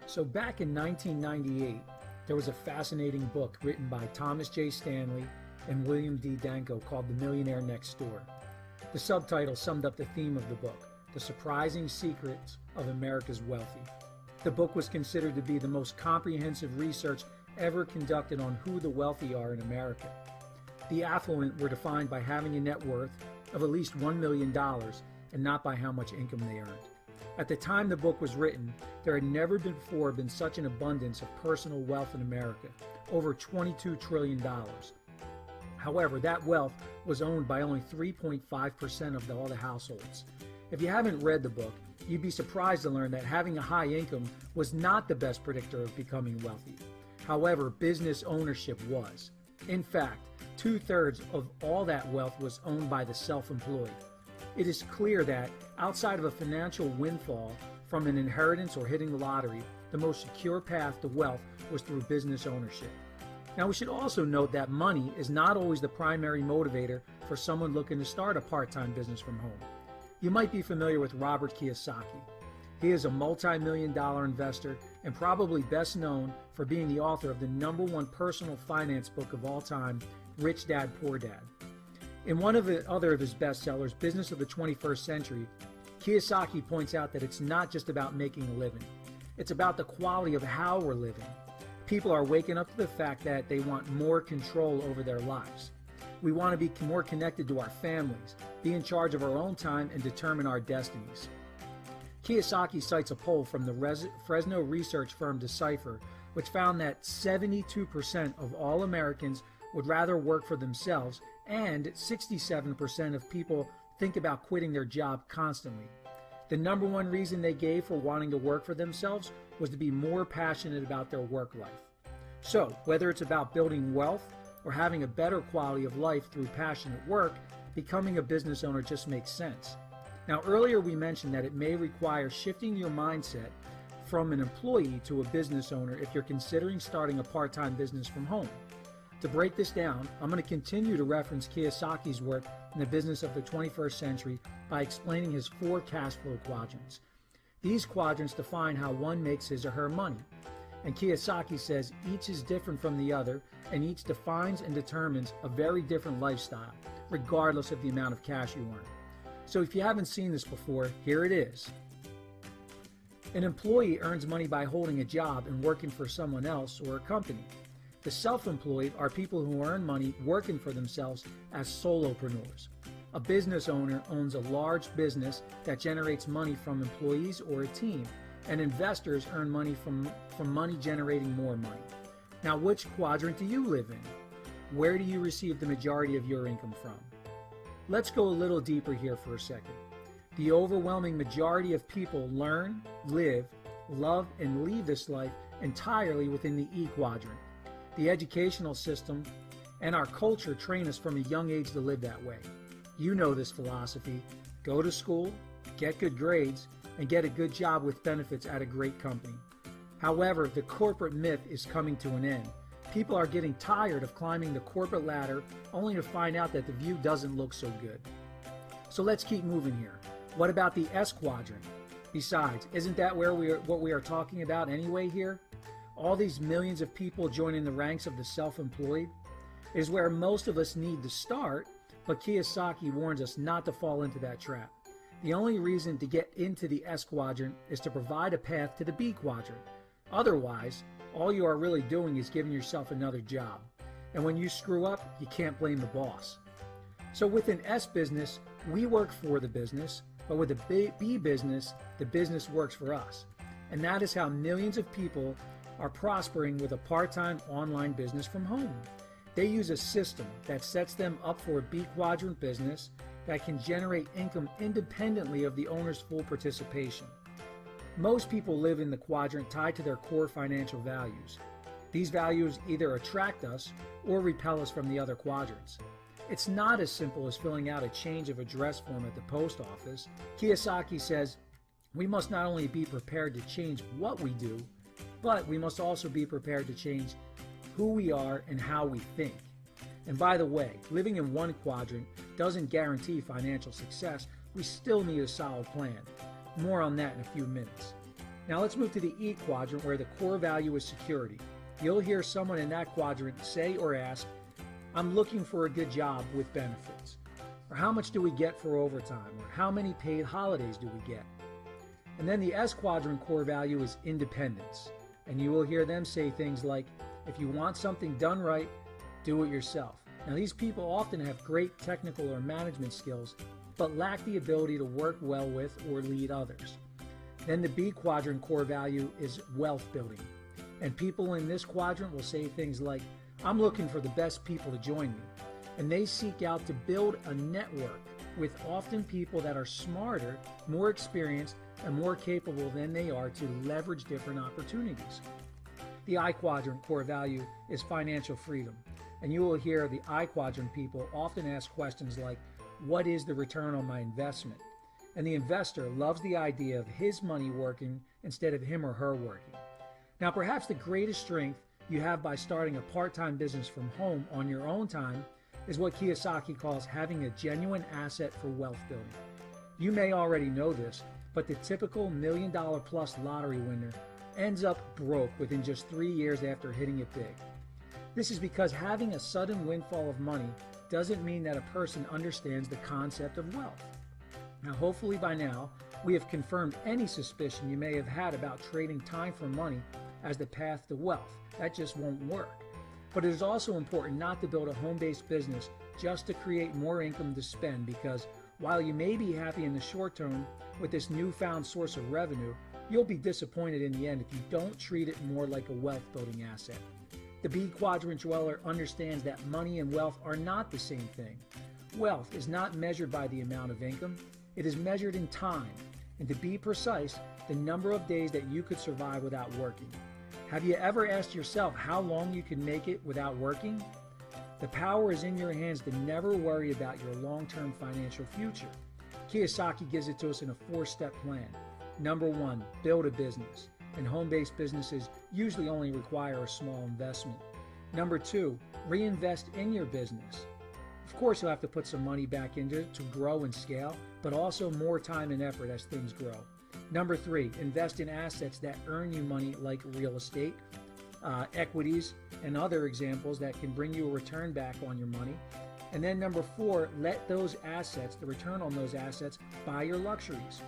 So back in 1998, there was a fascinating book written by Thomas J. Stanley and William D. Danko called The Millionaire Next Door. The subtitle summed up the theme of the book, The Surprising Secrets of America's Wealthy. The book was considered to be the most comprehensive research ever conducted on who the wealthy are in America. The affluent were defined by having a net worth of at least $1 million and not by how much income they earned. At the time the book was written, there had never before been such an abundance of personal wealth in America, over $22 trillion. However, that wealth was owned by only 3.5% of all the households. If you haven't read the book, you'd be surprised to learn that having a high income was not the best predictor of becoming wealthy. However, business ownership was. In fact, 2/3 of all that wealth was owned by the self-employed. It is clear that, outside of a financial windfall from an inheritance or hitting the lottery, the most secure path to wealth was through business ownership. Now, we should also note that money is not always the primary motivator for someone looking to start a part-time business from home. You might be familiar with Robert Kiyosaki. He is a multi-million-dollar investor and probably best known for being the author of the #1 personal finance book of all time, Rich Dad, Poor Dad. In one of the other of his bestsellers, Business of the 21st Century, Kiyosaki points out that it's not just about making a living. It's about the quality of how we're living. People are waking up to the fact that they want more control over their lives. We want to be more connected to our families, be in charge of our own time, and determine our destinies. Kiyosaki cites a poll from the Fresno research firm Decipher, which found that 72% of all Americans would rather work for themselves, and 67% of people think about quitting their job constantly. The #1 reason they gave for wanting to work for themselves was to be more passionate about their work life. So, whether it's about building wealth or having a better quality of life through passionate work, becoming a business owner just makes sense. Now, earlier we mentioned that it may require shifting your mindset from an employee to a business owner if you're considering starting a part-time business from home. To break this down, I'm going to continue to reference Kiyosaki's work in the Business of the 21st Century by explaining his 4 cash flow quadrants. These quadrants define how one makes his or her money. And Kiyosaki says each is different from the other, and each defines and determines a very different lifestyle, regardless of the amount of cash you earn. So if you haven't seen this before, here it is. An employee earns money by holding a job and working for someone else or a company. The self-employed are people who earn money working for themselves as solopreneurs. A business owner owns a large business that generates money from employees or a team, and investors earn money from money generating more money. Now, which quadrant do you live in? Where do you receive the majority of your income from? Let's go a little deeper here for a second. The overwhelming majority of people learn, live, love, and leave this life entirely within the E quadrant. The educational system and our culture train us from a young age to live that way. You know this philosophy. Go to school, get good grades, and get a good job with benefits at a great company. However, the corporate myth is coming to an end. People are getting tired of climbing the corporate ladder only to find out that the view doesn't look so good. So let's keep moving here. What about the S quadrant? Besides, isn't that what we are talking about anyway here? All these millions of people joining the ranks of the self-employed is where most of us need to start, but Kiyosaki warns us not to fall into that trap. The only reason to get into the S quadrant is to provide a path to the B quadrant. Otherwise, all you are really doing is giving yourself another job. And when you screw up, you can't blame the boss. So with an S business, we work for the business, but with a B business, the business works for us. And that is how millions of people are prospering with a part-time online business from home. They use a system that sets them up for a B quadrant business that can generate income independently of the owner's full participation. Most people live in the quadrant tied to their core financial values. These values either attract us or repel us from the other quadrants. It's not as simple as filling out a change of address form at the post office. Kiyosaki says we must not only be prepared to change what we do, but we must also be prepared to change who we are and how we think. And by the way, living in one quadrant doesn't guarantee financial success. We still need a solid plan. More on that in a few minutes. Now let's move to the E quadrant, where the core value is security. You'll hear someone in that quadrant say or ask, I'm looking for a good job with benefits. Or how much do we get for overtime? Or how many paid holidays do we get? And then the S quadrant core value is independence. And you will hear them say things like, if you want something done right, do it yourself. Now these people often have great technical or management skills, but lack the ability to work well with or lead others. Then the B quadrant core value is wealth building. And people in this quadrant will say things like, I'm looking for the best people to join me. And they seek out to build a network with often people that are smarter, more experienced, and more capable than they are to leverage different opportunities. The I quadrant core value is financial freedom. And you will hear the I quadrant people often ask questions like, what is the return on my investment? And the investor loves the idea of his money working instead of him or her working. Now, perhaps the greatest strength you have by starting a part-time business from home on your own time is what Kiyosaki calls having a genuine asset for wealth building. You may already know this, but the typical $1 million plus lottery winner ends up broke within just 3 years after hitting it big. This is because having a sudden windfall of money doesn't mean that a person understands the concept of wealth. Now, hopefully by now, we have confirmed any suspicion you may have had about trading time for money as the path to wealth. That just won't work. But it is also important not to build a home-based business just to create more income to spend, because while you may be happy in the short term with this newfound source of revenue, you'll be disappointed in the end if you don't treat it more like a wealth-building asset. The B quadrant dweller understands that money and wealth are not the same thing. Wealth is not measured by the amount of income, it is measured in time, and to be precise, the number of days that you could survive without working. Have you ever asked yourself how long you can make it without working? The power is in your hands to never worry about your long-term financial future. Kiyosaki gives it to us in a 4-step plan. Number 1, build a business. And home-based businesses usually only require a small investment. Number 2, reinvest in your business. Of course, you'll have to put some money back into it to grow and scale, but also more time and effort as things grow. Number 3, invest in assets that earn you money, like real estate, equities, and other examples that can bring you a return back on your money. And then number 4, let those assets, the return on those assets, buy your luxuries.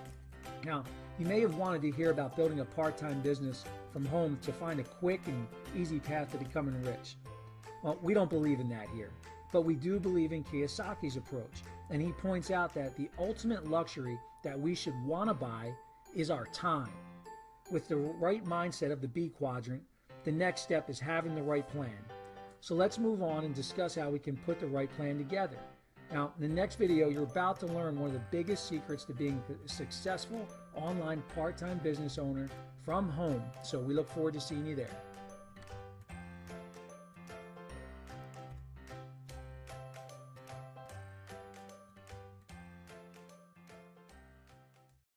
Now, you may have wanted to hear about building a part-time business from home to find a quick and easy path to becoming rich. Well, we don't believe in that here, but we do believe in Kiyosaki's approach. And he points out that the ultimate luxury that we should want to buy is our time. With the right mindset of the B quadrant, the next step is having the right plan. So let's move on and discuss how we can put the right plan together. Now, in the next video, you're about to learn one of the biggest secrets to being a successful online part-time business owner from home. So we look forward to seeing you there.